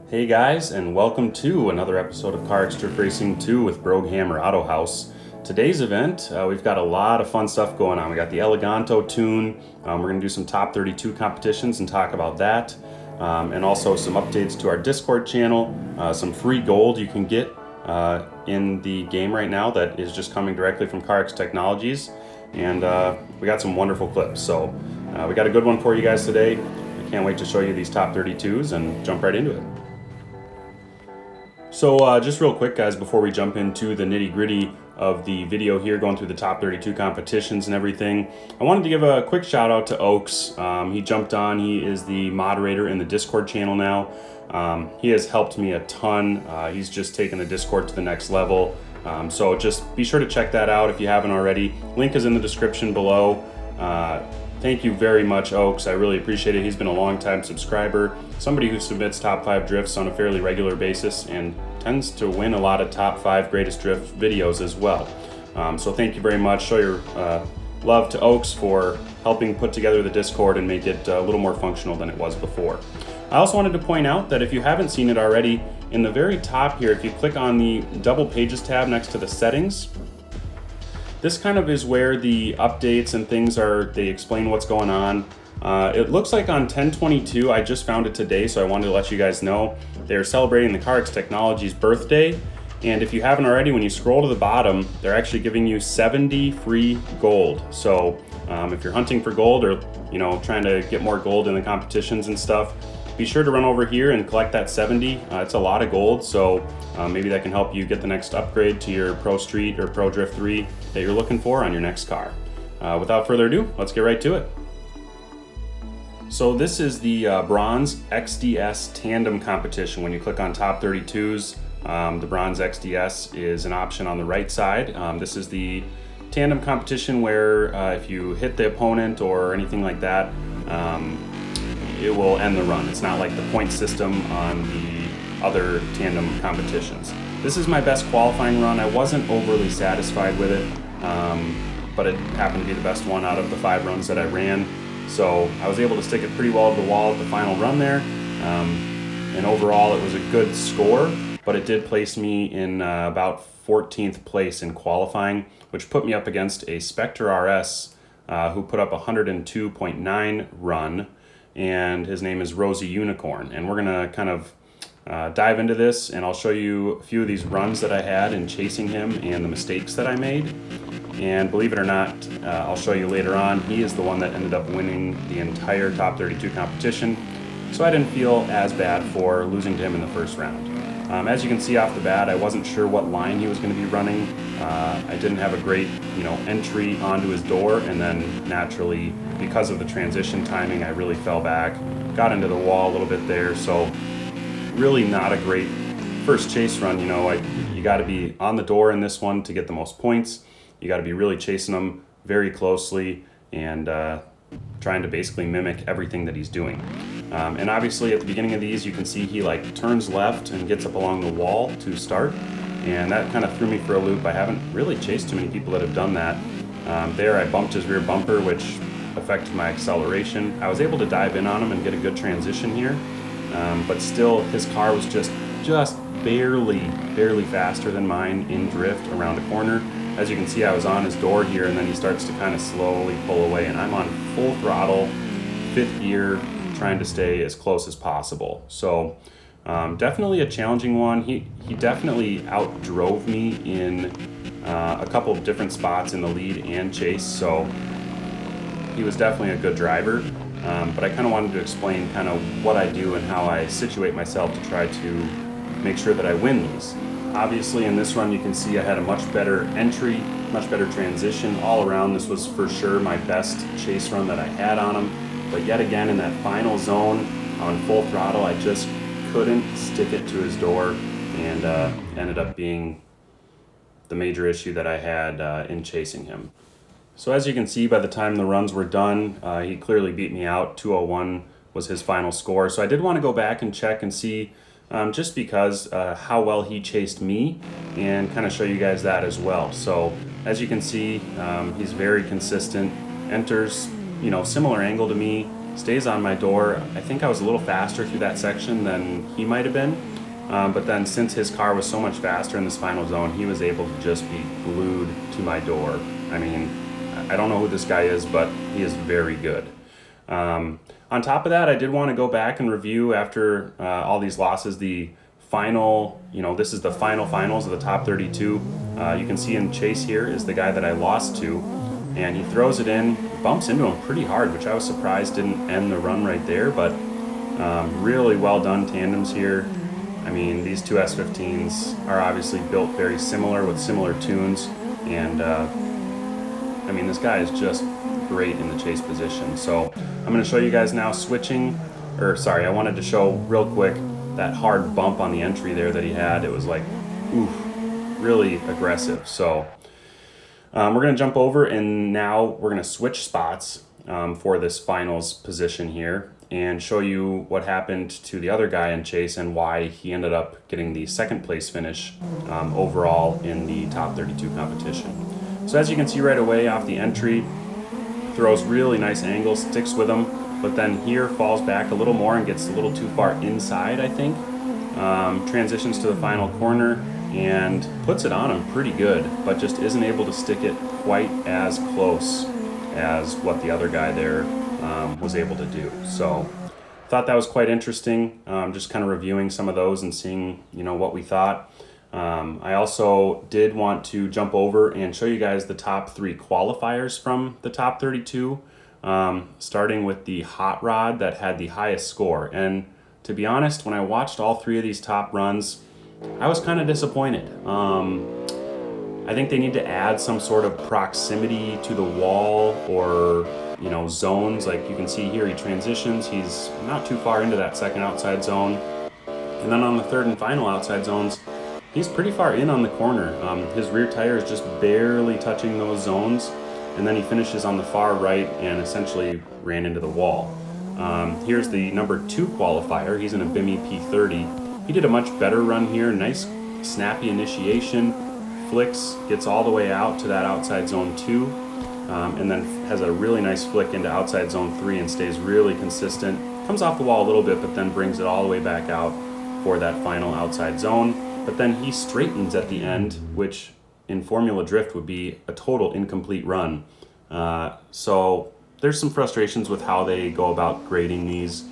Hey guys, and welcome to another episode of Car Extra Racing 2 with BrogAutohaus. Today's event, we've got a lot of fun stuff going on. We got the Eleganto tune. We're going to do some top 32 competitions and talk about that. And also some updates to our Discord channel, some free gold you can get in the game right now that is just coming directly from CarX Technologies. And we got some wonderful clips. So we got a good one for you guys today. I can't wait to show you these top 32s and jump right into it. So just real quick guys, before we jump into the nitty gritty of the video here, going through the top 32 competitions and everything, I wanted to give a quick shout out to Oaks. He jumped on, he is the moderator in the Discord channel now. He has helped me a ton. He's just taken the Discord to the next level. So just be sure to check that out if you haven't already. Link is in the description below. Thank you very much, Oaks. I really appreciate it. He's been a long-time subscriber, somebody who submits top 5 drifts on a fairly regular basis and tends to win a lot of top 5 greatest drift videos as well. So thank you very much. Show your love to Oaks for helping put together the Discord and make it a little more functional than it was before. I also wanted to point out that if you haven't seen it already, in the very top here, if you click on the double pages tab next to the settings, this kind of is where the updates and things are, they explain what's going on. It looks like on 10/22, I just found it today, so I wanted to let you guys know, they're celebrating the CarX Technologies birthday. And if you haven't already, when you scroll to the bottom, they're actually giving you 70 free gold. So if you're hunting for gold or trying to get more gold in the competitions and stuff, be sure to run over here and collect that 70. It's a lot of gold, so maybe that can help you get the next upgrade to your Pro Street or Pro Drift 3 that you're looking for on your next car. Without further ado, let's get right to it. So this is the Bronze XDS Tandem competition. When you click on top 32s, the Bronze XDS is an option on the right side. This is the tandem competition where if you hit the opponent or anything like that, it will end the run. It's not like the point system on the other tandem competitions. This is my best qualifying run. I wasn't overly satisfied with it, but it happened to be the best one out of the 5 runs that I ran. So I was able to stick it pretty well to the wall at the final run there. And overall it was a good score, but it did place me in about 14th place in qualifying, which put me up against a Spectre RS who put up a 102.9 run. And his name is Rosie Unicorn. And we're gonna kind of dive into this, and I'll show you a few of these runs that I had in chasing him and the mistakes that I made. And believe it or not, I'll show you later on, he is the one that ended up winning the entire top 32 competition. So I didn't feel as bad for losing to him in the first round. As you can see off the bat, I wasn't sure what line he was going to be running. I didn't have a great, entry onto his door, and then naturally, because of the transition timing, I really fell back, got into the wall a little bit there. So really not a great first chase run. You got to be on the door in this one to get the most points. You got to be really chasing him very closely and trying to basically mimic everything that he's doing. And obviously at the beginning of these, you can see he turns left and gets up along the wall to start. And that kind of threw me for a loop. I haven't really chased too many people that have done that. There I bumped his rear bumper, which affected my acceleration. I was able to dive in on him and get a good transition here. But still, his car was just barely faster than mine in drift around a corner. As you can see, I was on his door here, and then he starts to kind of slowly pull away, and I'm on full throttle, 5th gear, trying to stay as close as possible. So definitely a challenging one. He definitely outdrove me in a couple of different spots in the lead and chase, so he was definitely a good driver. But I kind of wanted to explain kind of what I do and how I situate myself to try to make sure that I win these. Obviously in this run you can see I had a much better entry, much better transition all around. This was for sure my best chase run that I had on him. But yet again in that final zone on full throttle, I just couldn't stick it to his door, and ended up being the major issue that I had in chasing him. So as you can see, by the time the runs were done, he clearly beat me out. 201 was his final score. So I did want to go back and check and see just because how well he chased me, and kind of show you guys that as well. So as you can see, he's very consistent, enters similar angle to me, stays on my door. I think I was a little faster through that section than he might have been. But then since his car was so much faster in this final zone, he was able to just be glued to my door. I mean, I don't know who this guy is, but he is very good. On top of that, I did want to go back and review after all these losses, the final, this is the finals of the top 32. You can see in Chase here is the guy that I lost to, and he throws it in, bumps into him pretty hard, which I was surprised didn't end the run right there, but really well done tandems here. I mean, these two S15s are obviously built very similar with similar tunes, and I mean, this guy is just great in the chase position. So I'm going to show you guys now switching, I wanted to show real quick that hard bump on the entry there that he had. It was like, oof, really aggressive. So we're going to jump over, and now we're going to switch spots for this finals position here and show you what happened to the other guy in chase and why he ended up getting the second place finish overall in the top 32 competition. So as you can see right away off the entry, throws really nice angles, sticks with him, but then here falls back a little more and gets a little too far inside, I think. Transitions to the final corner and puts it on him pretty good, but just isn't able to stick it quite as close as what the other guy there was able to do. So thought that was quite interesting, just kind of reviewing some of those and seeing what we thought. I also did want to jump over and show you guys the top 3 qualifiers from the top 32, starting with the hot rod that had the highest score. And to be honest, when I watched all 3 of these top runs, I was kind of disappointed. I think they need to add some sort of proximity to the wall or zones. Like you can see here, he transitions, he's not too far into that second outside zone, and then on the third and final outside zones, he's pretty far in on the corner. His rear tire is just barely touching those zones, and then he finishes on the far right and essentially ran into the wall. Here's the number 2 qualifier. He's in a Bimmy P30. He did a much better run here. Nice snappy initiation, flicks, gets all the way out to that outside zone 2, and then has a really nice flick into outside zone 3 and stays really consistent. Comes off the wall a little bit, but then brings it all the way back out for that final outside zone. But then he straightens at the end, which in Formula Drift would be a total incomplete run. So there's some frustrations with how they go about grading these,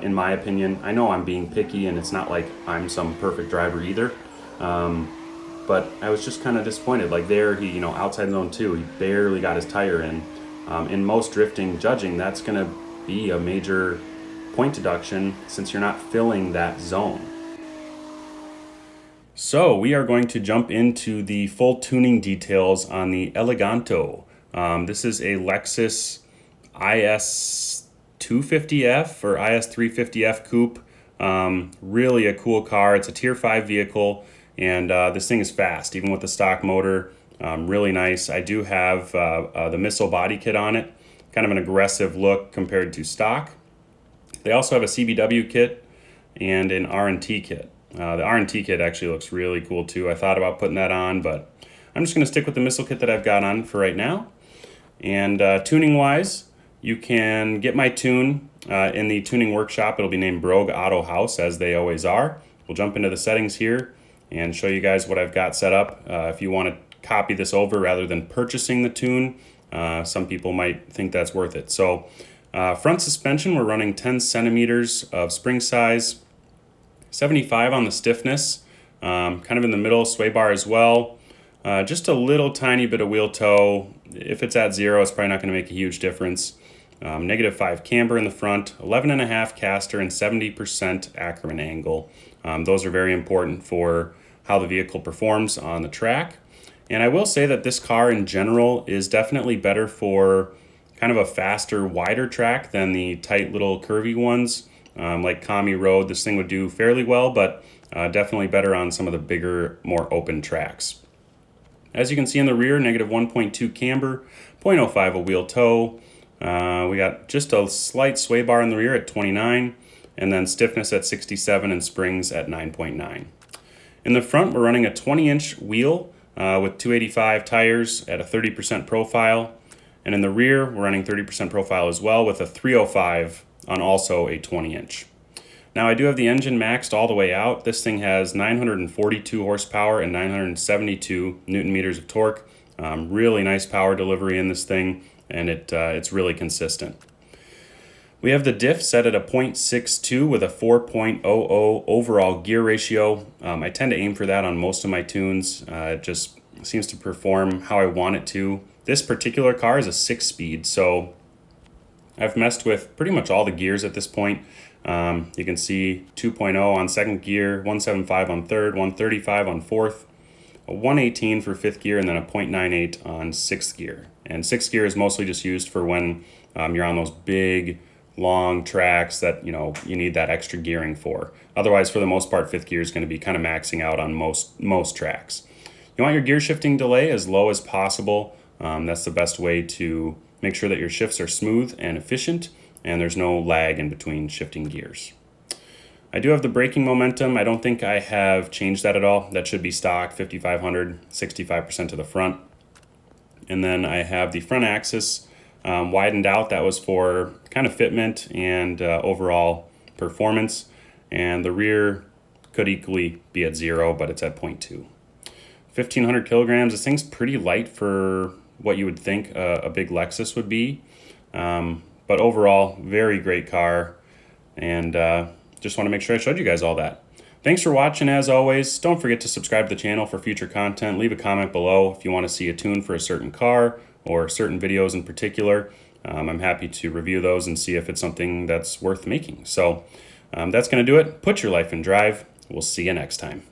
in my opinion. I know I'm being picky, and it's not like I'm some perfect driver either. But I was just kind of disappointed. Like there, he, outside zone 2, he barely got his tire in. In most drifting judging, that's going to be a major point deduction since you're not filling that zone. So we are going to jump into the full tuning details on the Eleganto. This is a Lexus IS 250F or IS 350F coupe. Really a cool car. It's a tier 5 vehicle, and this thing is fast, even with the stock motor. Really nice. I do have the missile body kit on it. Kind of an aggressive look compared to stock. They also have a CBW kit and an R&T kit. The R&T kit actually looks really cool too. I thought about putting that on, but I'm just going to stick with the missile kit that I've got on for right now. And tuning wise, you can get my tune in the tuning workshop. It'll be named BrogAutohaus, as they always are. We'll jump into the settings here and show you guys what I've got set up. If you want to copy this over rather than purchasing the tune, some people might think that's worth it. So front suspension, we're running 10 centimeters of spring size, 75 on the stiffness, kind of in the middle, sway bar as well. Just a little tiny bit of wheel toe. If it's at 0, it's probably not going to make a huge difference. -5 camber in the front, 11.5 caster, and 70% Ackerman angle. Those are very important for how the vehicle performs on the track. And I will say that this car in general is definitely better for kind of a faster, wider track than the tight little curvy ones. Like Kami Road, this thing would do fairly well, but definitely better on some of the bigger, more open tracks. As you can see in the rear, -1.2 camber, 0.05 a wheel toe. We got just a slight sway bar in the rear at 29, and then stiffness at 67 and springs at 9.9. In the front, we're running a 20-inch wheel with 285 tires at a 30% profile. And in the rear, we're running 30% profile as well with a 305 on also a 20-inch. Now I do have the engine maxed all the way out. This thing has 942 horsepower and 972 Newton meters of torque. Really nice power delivery in this thing, and it's really consistent. We have the diff set at a 0.62 with a 4.00 overall gear ratio. I tend to aim for that on most of my tunes. It just seems to perform how I want it to. This particular car is a 6-speed, so I've messed with pretty much all the gears at this point. You can see 2.0 on second gear, 175 on third, 135 on fourth, a 118 for fifth gear, and then a 0.98 on sixth gear. And sixth gear is mostly just used for when you're on those big, long tracks that you need that extra gearing for. Otherwise, for the most part, fifth gear is going to be kind of maxing out on most tracks. You want your gear shifting delay as low as possible. That's the best way to make sure that your shifts are smooth and efficient, and there's no lag in between shifting gears. I do have the braking momentum. I don't think I have changed that at all. That should be stock, 5,500, 65% to the front. And then I have the front axis widened out. That was for kind of fitment and overall performance. And the rear could equally be at 0, but it's at 0.2. 1,500 kilograms. This thing's pretty light for what you would think a big Lexus would be. But overall, very great car, and just want to make sure I showed you guys all that. Thanks for watching as always. Don't forget to subscribe to the channel for future content. Leave a comment below if you want to see a tune for a certain car or certain videos in particular. I'm happy to review those and see if it's something that's worth making. So that's going to do it. Put your life in drive. We'll see you next time.